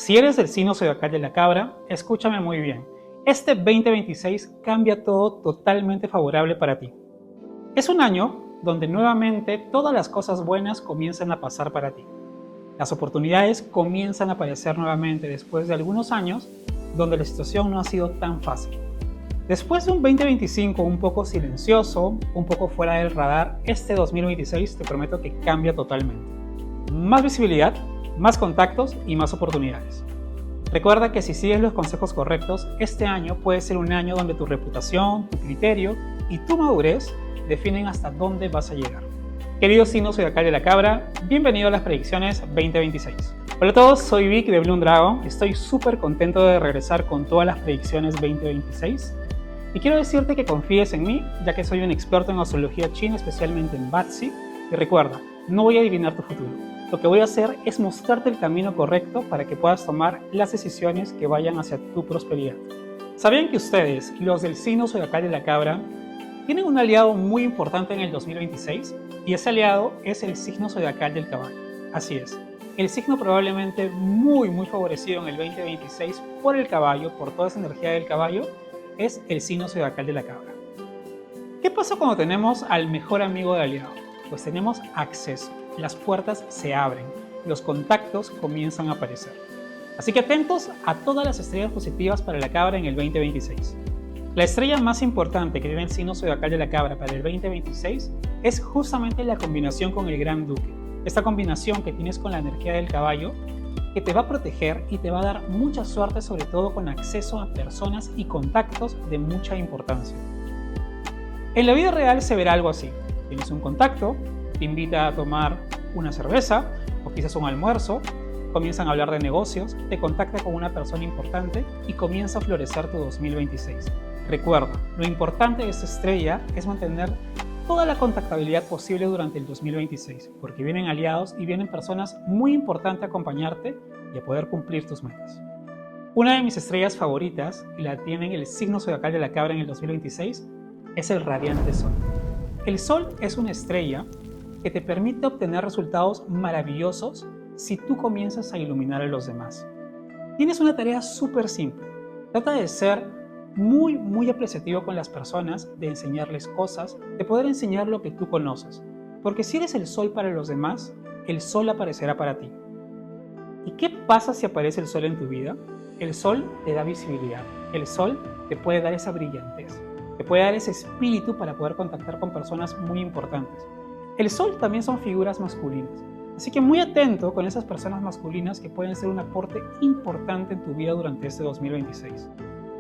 Si eres del signo zodiacal de la cabra, escúchame muy bien. Este 2026 cambia todo totalmente favorable para ti. Es un año donde nuevamente todas las cosas buenas comienzan a pasar para ti. Las oportunidades comienzan a aparecer nuevamente después de algunos años donde la situación no ha sido tan fácil. Después de un 2025 un poco silencioso, un poco fuera del radar, este 2026 te prometo que cambia totalmente. Más visibilidad, más contactos y más oportunidades. Recuerda que si sigues los consejos correctos, este año puede ser un año donde tu reputación, tu criterio y tu madurez definen hasta dónde vas a llegar. Querido signo zodiacal de la cabra, bienvenido a las predicciones 2026. Hola a todos, soy Vic de Bloom Dragon. Estoy súper contento de regresar con todas las predicciones 2026. Y quiero decirte que confíes en mí, ya que soy un experto en astrología china, especialmente en Batsi. Y recuerda, no voy a adivinar tu futuro. Lo que voy a hacer es mostrarte el camino correcto para que puedas tomar las decisiones que vayan hacia tu prosperidad. ¿Sabían que ustedes, los del signo zodiacal de la cabra, tienen un aliado muy importante en el 2026? Y ese aliado es el signo zodiacal del caballo. Así es, el signo probablemente muy favorecido en el 2026 por el caballo, por toda esa energía del caballo, es el signo zodiacal de la cabra. ¿Qué pasa cuando tenemos al mejor amigo de aliado? Pues tenemos acceso, las puertas se abren, los contactos comienzan a aparecer. Así que atentos a todas las estrellas positivas para la cabra en el 2026. La estrella más importante que tiene el signo zodiacal de la cabra para el 2026 es justamente la combinación con el Gran Duque. Esta combinación que tienes con la energía del caballo que te va a proteger y te va a dar mucha suerte, sobre todo con acceso a personas y contactos de mucha importancia. En la vida real se verá algo así. Tienes un contacto, te invita a tomar una cerveza o quizás un almuerzo, comienzan a hablar de negocios, te contacta con una persona importante y comienza a florecer tu 2026. Recuerda, lo importante de esta estrella es mantener toda la contactabilidad posible durante el 2026, porque vienen aliados y vienen personas muy importantes a acompañarte y a poder cumplir tus metas. Una de mis estrellas favoritas, y la tiene el signo zodiacal de la cabra en el 2026, es el radiante Sol. El Sol es una estrella que te permite obtener resultados maravillosos si tú comienzas a iluminar a los demás. Tienes una tarea súper simple. Trata de ser muy apreciativo con las personas, de enseñarles cosas, de poder enseñar lo que tú conoces. Porque si eres el sol para los demás, el sol aparecerá para ti. ¿Y qué pasa si aparece el sol en tu vida? El sol te da visibilidad. El sol te puede dar esa brillantez. Te puede dar ese espíritu para poder contactar con personas muy importantes. El sol también son figuras masculinas. Así que muy atento con esas personas masculinas que pueden ser un aporte importante en tu vida durante este 2026.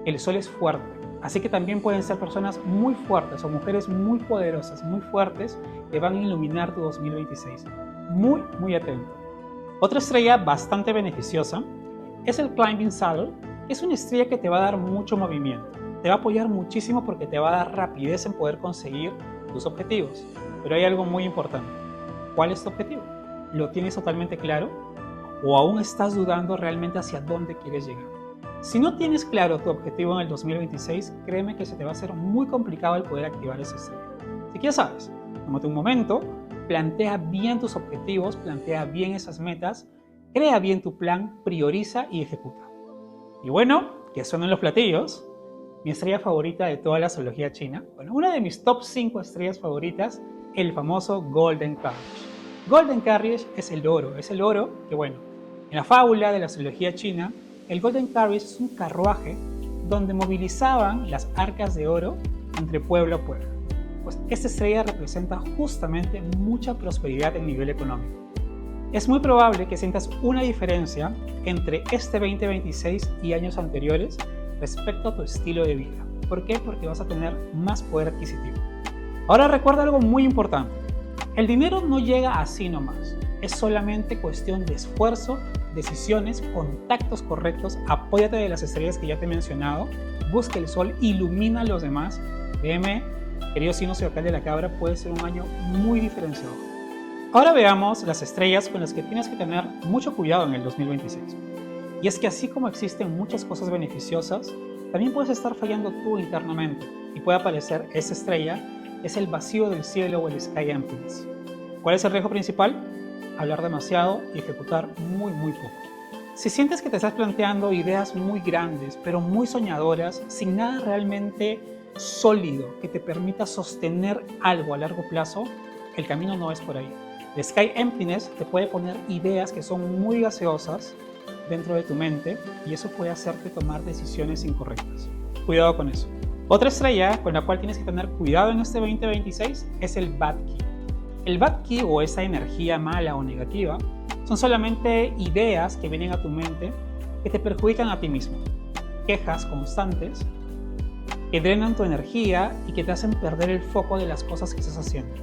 El sol es fuerte, así que también pueden ser personas muy fuertes o mujeres muy poderosas, muy fuertes, que van a iluminar tu 2026. Muy atento. Otra estrella bastante beneficiosa es el Climbing Saddle, que es una estrella que te va a dar mucho movimiento. Te va a apoyar muchísimo porque te va a dar rapidez en poder conseguir tus objetivos. Pero hay algo muy importante. ¿Cuál es tu objetivo? ¿Lo tienes totalmente claro? ¿O aún estás dudando realmente hacia dónde quieres llegar? Si no tienes claro tu objetivo en el 2026, créeme que se te va a hacer muy complicado el poder activar esa estrella. Así que ya sabes, tómate un momento, plantea bien tus objetivos, plantea bien esas metas, crea bien tu plan, prioriza y ejecuta. Y bueno, que suenan los platillos, mi estrella favorita de toda la astrología china, bueno, una de mis top 5 estrellas favoritas, el famoso Golden Carriage. Golden Carriage es el oro que bueno, en la fábula de la astrología china, el Golden Carriage es un carruaje donde movilizaban las arcas de oro entre pueblo a pueblo. Pues esta estrella representa justamente mucha prosperidad en nivel económico. Es muy probable que sientas una diferencia entre este 2026 y años anteriores respecto a tu estilo de vida. ¿Por qué? Porque vas a tener más poder adquisitivo. Ahora recuerda algo muy importante. El dinero no llega así nomás. Es solamente cuestión de esfuerzo, decisiones, contactos correctos, apóyate de las estrellas que ya te he mencionado, busca el sol, ilumina a los demás. Créeme, querido signo zodiacal de la cabra, puede ser un año muy diferenciador. Ahora veamos las estrellas con las que tienes que tener mucho cuidado en el 2026. Y es que así como existen muchas cosas beneficiosas, también puedes estar fallando tú internamente y puede aparecer esa estrella, es el vacío del cielo o el sky emptiness. ¿Cuál es el riesgo principal? Hablar demasiado y ejecutar muy poco. Si sientes que te estás planteando ideas muy grandes, pero muy soñadoras, sin nada realmente sólido que te permita sostener algo a largo plazo, el camino no es por ahí. El Sky Emptiness te puede poner ideas que son muy gaseosas dentro de tu mente y eso puede hacerte tomar decisiones incorrectas. Cuidado con eso. Otra estrella con la cual tienes que tener cuidado en este 2026 es el Bad Key. El Bad Key, o esa energía mala o negativa, son solamente ideas que vienen a tu mente que te perjudican a ti mismo. Quejas constantes que drenan tu energía y que te hacen perder el foco de las cosas que estás haciendo.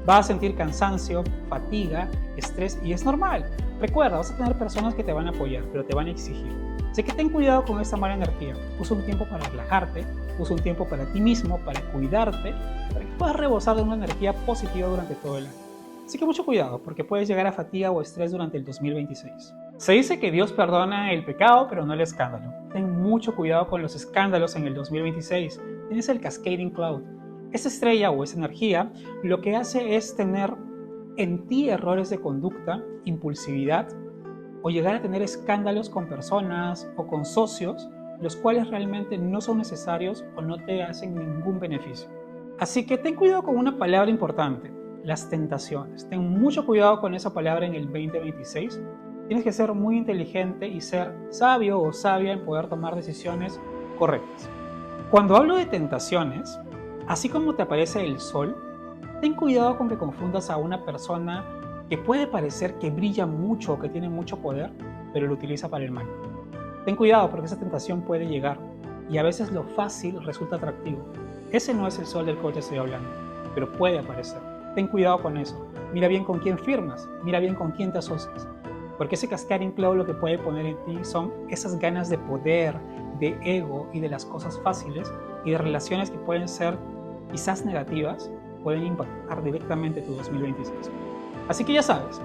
Vas a sentir cansancio, fatiga, estrés y es normal. Recuerda, vas a tener personas que te van a apoyar, pero te van a exigir. Así que ten cuidado con esta mala energía. Usa un tiempo para relajarte, usa un tiempo para ti mismo, para cuidarte, para que puedas rebosar de una energía positiva durante todo el año. Así que mucho cuidado, porque puedes llegar a fatiga o estrés durante el 2026. Se dice que Dios perdona el pecado, pero no el escándalo. Ten mucho cuidado con los escándalos en el 2026. Tienes el Cascading Cloud. Esa estrella o esa energía lo que hace es tener en ti errores de conducta, impulsividad o llegar a tener escándalos con personas o con socios, los cuales realmente no son necesarios o no te hacen ningún beneficio. Así que ten cuidado con una palabra importante, las tentaciones. Ten mucho cuidado con esa palabra en el 2026. Tienes que ser muy inteligente y ser sabio o sabia en poder tomar decisiones correctas. Cuando hablo de tentaciones, así como te aparece el sol, ten cuidado con que confundas a una persona que puede parecer que brilla mucho o que tiene mucho poder, pero lo utiliza para el mal. Ten cuidado porque esa tentación puede llegar y a veces lo fácil resulta atractivo. Ese no es el sol del cual te estoy hablando, pero puede aparecer. Ten cuidado con eso. Mira bien con quién firmas, mira bien con quién te asocias. Porque ese Cascading Cloud lo que puede poner en ti son esas ganas de poder, de ego y de las cosas fáciles y de relaciones que pueden ser quizás negativas, pueden impactar directamente tu 2026. Así que ya sabes,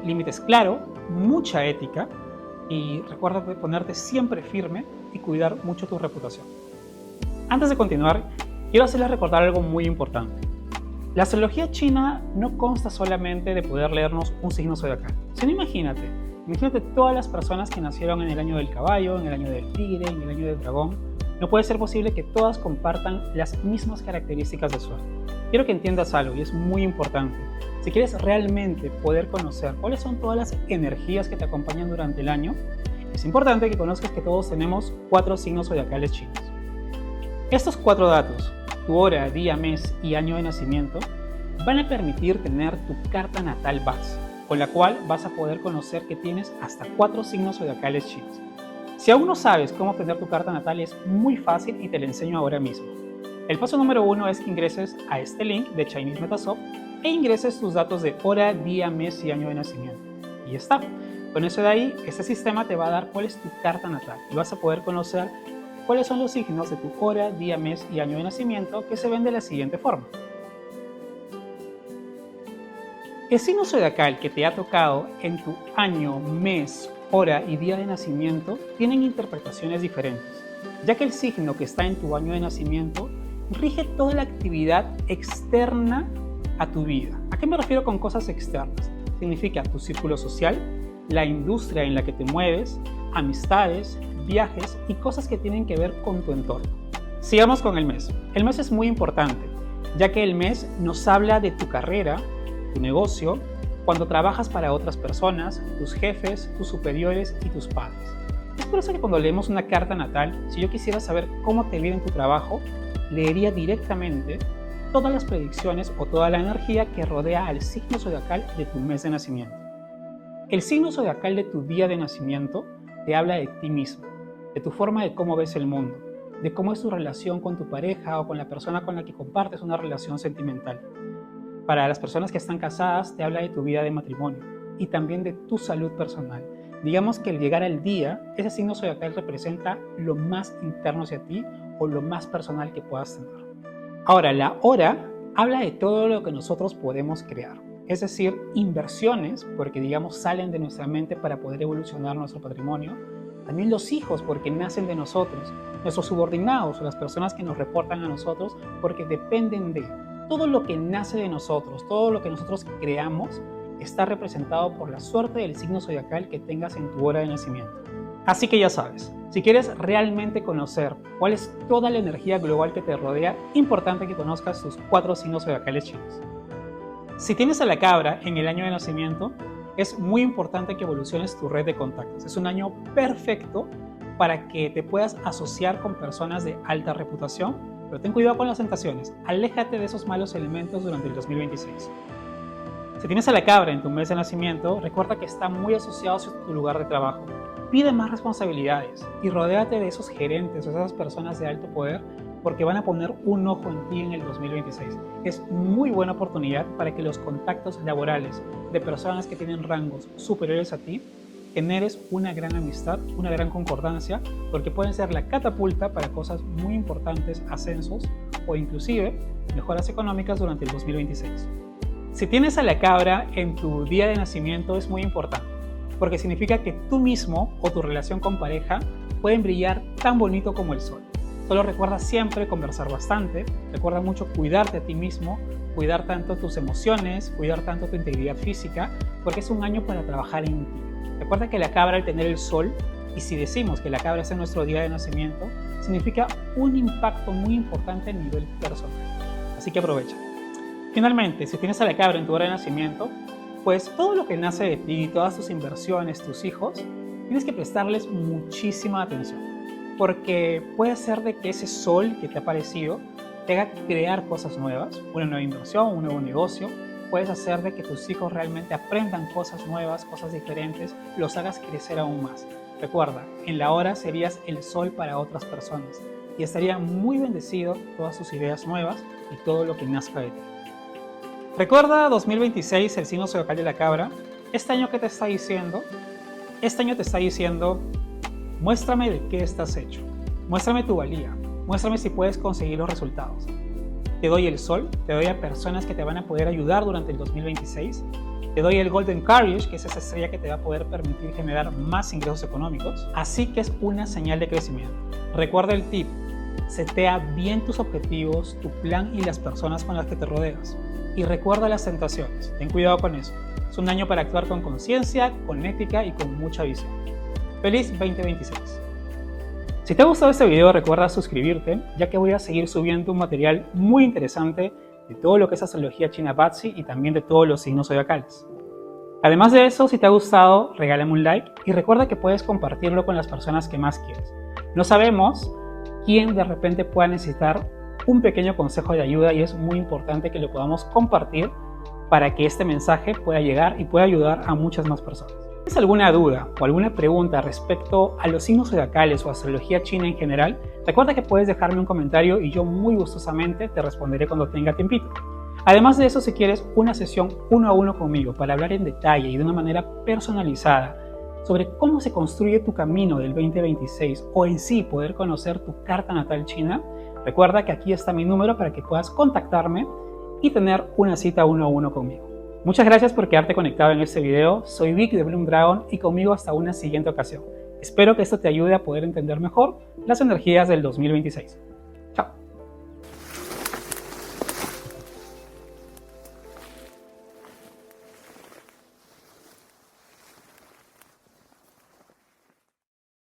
límites claros, mucha ética y recuerda ponerte siempre firme y cuidar mucho tu reputación. Antes de continuar, quiero hacerles recordar algo muy importante. La astrología china no consta solamente de poder leernos un signo zodiacal, sino imagínate todas las personas que nacieron en el año del caballo, en el año del tigre, en el año del dragón. No puede ser posible que todas compartan las mismas características de suerte. Quiero que entiendas algo y es muy importante. Si quieres realmente poder conocer cuáles son todas las energías que te acompañan durante el año, es importante que conozcas que todos tenemos 4 signos zodiacales chinos. Estos 4 datos, tu hora, día, mes y año de nacimiento, van a permitir tener tu carta natal base, con la cual vas a poder conocer que tienes hasta 4 signos zodiacales chinos. Si aún no sabes cómo obtener tu carta natal, es muy fácil y te la enseño ahora mismo. El paso número 1 es que ingreses a este link de Chinese Metasoft e ingreses tus datos de hora, día, mes y año de nacimiento. Y ya está. Con eso de ahí, este sistema te va a dar cuál es tu carta natal y vas a poder conocer cuáles son los signos de tu hora, día, mes y año de nacimiento que se ven de la siguiente forma. El signo zodiacal que te ha tocado en tu año, mes, hora y día de nacimiento tienen interpretaciones diferentes, ya que el signo que está en tu año de nacimiento rige toda la actividad externa a tu vida. ¿A qué me refiero con cosas externas? Significa tu círculo social, la industria en la que te mueves, amistades, viajes y cosas que tienen que ver con tu entorno. Sigamos con el mes. El mes es muy importante, ya que el mes nos habla de tu carrera, tu negocio, cuando trabajas para otras personas, tus jefes, tus superiores y tus padres. Es por eso que cuando leemos una carta natal, si yo quisiera saber cómo te viene en tu trabajo, leería directamente todas las predicciones o toda la energía que rodea al signo zodiacal de tu mes de nacimiento. El signo zodiacal de tu día de nacimiento te habla de ti mismo, de tu forma de cómo ves el mundo, de cómo es tu relación con tu pareja o con la persona con la que compartes una relación sentimental. Para las personas que están casadas, te habla de tu vida de matrimonio y también de tu salud personal. Digamos que al llegar al día, ese signo zodiacal representa lo más interno hacia ti o lo más personal que puedas tener. Ahora, la hora habla de todo lo que nosotros podemos crear, es decir, inversiones, porque digamos salen de nuestra mente para poder evolucionar nuestro patrimonio. También los hijos, porque nacen de nosotros, nuestros subordinados o las personas que nos reportan a nosotros, porque dependen de todo lo que nace de nosotros, todo lo que nosotros creamos, está representado por la suerte del signo zodiacal que tengas en tu hora de nacimiento. Así que ya sabes, si quieres realmente conocer cuál es toda la energía global que te rodea, importante que conozcas tus 4 signos zodiacales chinos. Si tienes a la cabra en el año de nacimiento, es muy importante que evoluciones tu red de contactos. Es un año perfecto para que te puedas asociar con personas de alta reputación, pero ten cuidado con las tentaciones. Aléjate de esos malos elementos durante el 2026. Si tienes a la cabra en tu mes de nacimiento, recuerda que está muy asociado a tu lugar de trabajo. Pide más responsabilidades y rodéate de esos gerentes o esas personas de alto poder porque van a poner un ojo en ti en el 2026. Es muy buena oportunidad para que los contactos laborales de personas que tienen rangos superiores a ti generes una gran amistad, una gran concordancia, porque pueden ser la catapulta para cosas muy importantes, ascensos o inclusive mejoras económicas durante el 2026. Si tienes a la cabra en tu día de nacimiento es muy importante, porque significa que tú mismo o tu relación con pareja pueden brillar tan bonito como el sol. Solo recuerda siempre conversar bastante, recuerda mucho cuidarte a ti mismo, cuidar tanto tus emociones, cuidar tanto tu integridad física, porque es un año para trabajar en ti. Recuerda que la cabra al tener el sol, y si decimos que la cabra es en nuestro día de nacimiento, significa un impacto muy importante a nivel personal. Así que aprovecha. Finalmente, si tienes a la cabra en tu hora de nacimiento, pues todo lo que nace de ti, todas tus inversiones, tus hijos, tienes que prestarles muchísima atención. Porque puede ser de que ese sol que te ha aparecido te haga crear cosas nuevas, una nueva inversión, un nuevo negocio. Puedes hacer de que tus hijos realmente aprendan cosas nuevas, cosas diferentes, los hagas crecer aún más. Recuerda, en la hora serías el sol para otras personas y estaría muy bendecido todas tus ideas nuevas y todo lo que nazca de ti. Recuerda 2026, el signo zodiacal de la cabra. Este año, ¿qué te está diciendo? Este año te está diciendo, muéstrame de qué estás hecho, muéstrame tu valía, muéstrame si puedes conseguir los resultados. Te doy el sol, te doy a personas que te van a poder ayudar durante el 2026, te doy el Golden Courage, que es esa estrella que te va a poder permitir generar más ingresos económicos, así que es una señal de crecimiento. Recuerda el tip, setea bien tus objetivos, tu plan y las personas con las que te rodeas. Y recuerda las tentaciones, ten cuidado con eso. Es un año para actuar con conciencia, con ética y con mucha visión. ¡Feliz 2026! Si te ha gustado este video, recuerda suscribirte, ya que voy a seguir subiendo un material muy interesante de todo lo que es astrología china Batsi y también de todos los signos zodiacales. Además de eso, si te ha gustado, regálame un like y recuerda que puedes compartirlo con las personas que más quieres. No sabemos quién de repente pueda necesitar un pequeño consejo de ayuda y es muy importante que lo podamos compartir para que este mensaje pueda llegar y pueda ayudar a muchas más personas. Si tienes alguna duda o alguna pregunta respecto a los signos zodiacales o astrología china en general, recuerda que puedes dejarme un comentario y yo muy gustosamente te responderé cuando tenga tiempito. Además de eso, si quieres una sesión 1 a 1 conmigo para hablar en detalle y de una manera personalizada sobre cómo se construye tu camino del 2026 o en sí poder conocer tu carta natal china, recuerda que aquí está mi número para que puedas contactarme y tener una cita 1 a 1 conmigo. Muchas gracias por quedarte conectado en este video. Soy Vic de Bloom Dragon y conmigo hasta una siguiente ocasión. Espero que esto te ayude a poder entender mejor las energías del 2026.